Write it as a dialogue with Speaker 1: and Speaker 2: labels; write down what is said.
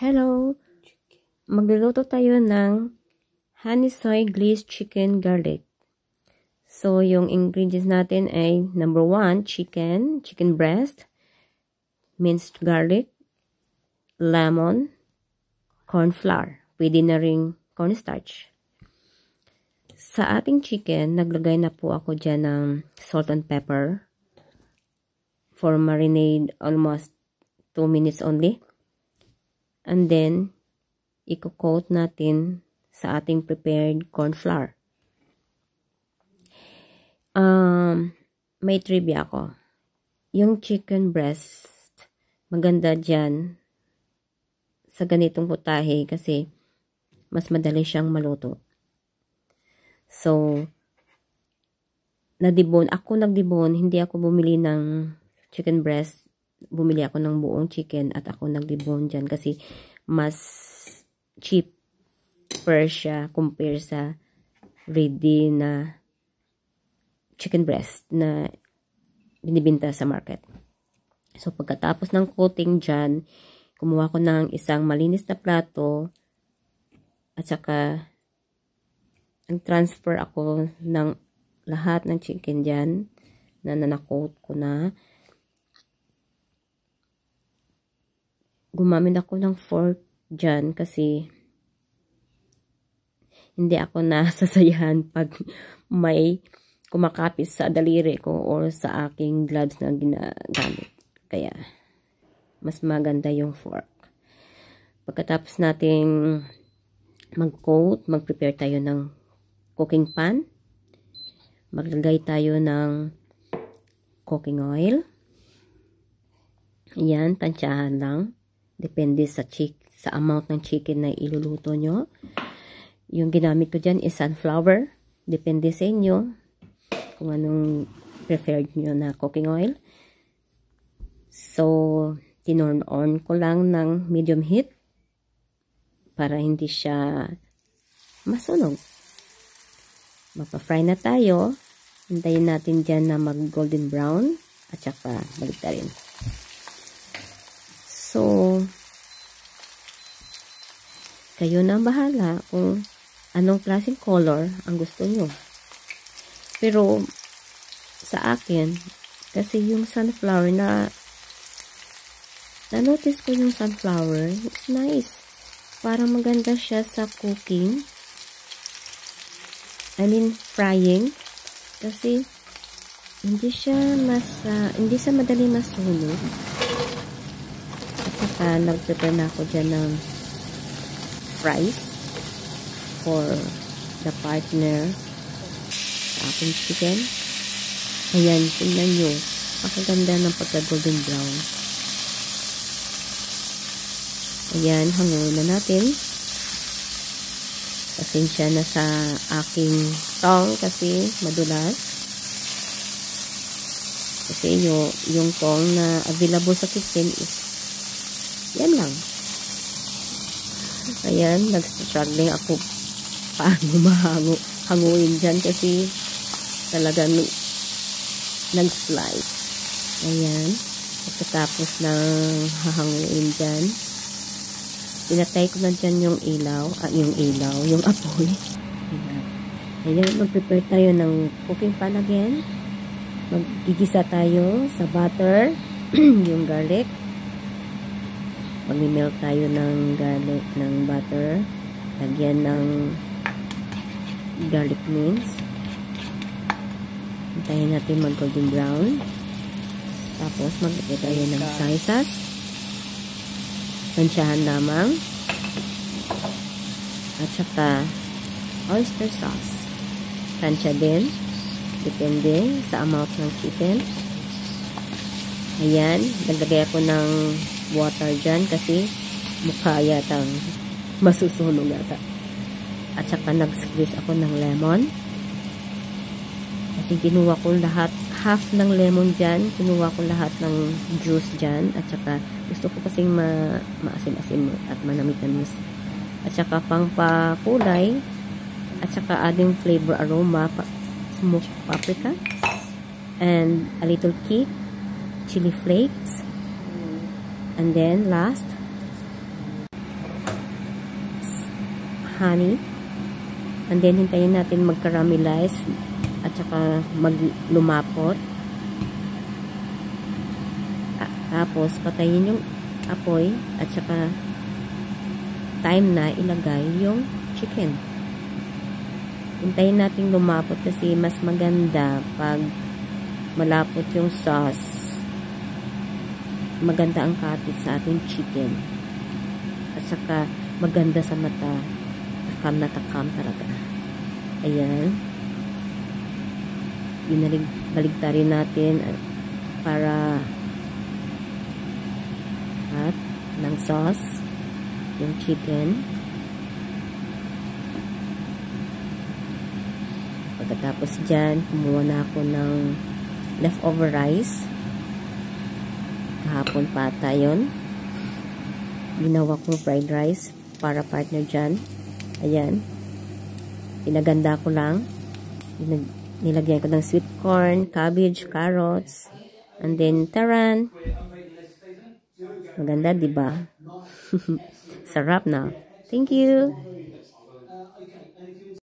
Speaker 1: Hello! Magluluto tayo ng honey soy glazed chicken garlic. So, yung ingredients natin ay number 1, chicken breast, minced garlic, lemon, corn flour. Pwede na ring cornstarch. Sa ating chicken, naglagay na po ako dyan ng salt and pepper for marinade almost 2 minutes only. And then, i-coat natin sa ating prepared corn flour. May trivia ako. Yung chicken breast, maganda dyan sa ganitong putahe kasi mas madali siyang maluto. So, ako nagdibon, hindi ako bumili ng chicken breast. Bumili ako ng buong chicken at ako nagdibon dyan kasi mas cheaper siya compare sa ready na chicken breast na binibenta sa market. So, pagkatapos ng coating dyan, kumuha ko ng isang malinis na plato at saka nag-transfer ako ng lahat ng chicken dyan na na-coat ko na. Gumamit ako ng fork dyan kasi hindi ako nasasayahan pag may kumakapit sa daliri ko or sa aking gloves na ginagamit. Kaya, mas maganda yung fork. Pagkatapos nating mag-coat, mag-prepare tayo ng cooking pan. Maglagay tayo ng cooking oil. Ayan, tansyahan lang. Depende sa amount ng chicken na iluluto nyo. Yung ginamit ko dyan is sunflower. Depende sa inyo kung anong preferred nyo na cooking oil. So, tinorn on ko lang ng medium heat para hindi siya masunog. Mapa-fry na tayo. Hintayin natin dyan na mag-golden brown at saka balik rin. So, kayo na bahala kung anong klaseng color ang gusto nyo. Pero, sa akin, kasi yung sunflower na-notice ko yung sunflower, it's nice. Parang maganda siya sa cooking. I mean, frying. Kasi, hindi siya madali masunog. Saka nag-prepare na ako dyan ng fries for the partner sa aking chicken. Ayan, tingnan nyo. Pakaganda ng pagka-golden brown. Ayan, hanguin na natin. Pasensya na sa aking tong kasi madulas. Kasi yung tong na available sa kitchen is yan lang. Ayan, nag-struggling ako paano hanguin dyan kasi talagang nag-slide. Ayan. Pagkatapos ng hahanguin dyan, pinatay ko na dyan yung yung apoy. Ayan. Ayan, mag-prepare tayo ng cooking pan again. Magigisa tayo sa butter, yung garlic. Mag-melt tayo ng garlic, ng butter. Lagyan ng garlic mince. Hintayin natin mag-golden brown. Tapos, maglagay tayo ng soy sauce. Tansyahan lamang. At saka, oyster sauce. Tansya din. Depende sa amount ng chicken. Ayan. Naglagay ako ng water dyan kasi mukha yatang masusunog yata. At saka nag-squeeze ako ng lemon. Kasi kinuha ko lahat, half ng lemon dyan. Kinuha ko lahat ng juice dyan. At saka gusto ko kasing maasim-asim at manamit-namis. At saka pang pakulay. At saka adding flavor aroma, smoked paprika. And a little kick, chili flakes. And then last, honey. And then, hintayin natin mag-caramelize at saka maglumapot. Tapos, patayin yung apoy at saka time na ilagay yung chicken. Hintayin natin lumapot kasi mas maganda pag malapot yung sauce. Maganda ang kapit sa ating chicken. At saka maganda sa mata. Takam na takam talaga. Ayan. Baligtarin natin para at ng sauce yung chicken. Pagkatapos dyan, kumuha na ako ng leftover rice. Kahapon pata yun. Ginawa kong fried rice para partner dyan. Ayan. Pinaganda ko lang. Nilagyan ko ng sweet corn, cabbage, carrots, and then taran. Maganda, diba? Sarap na. Thank you.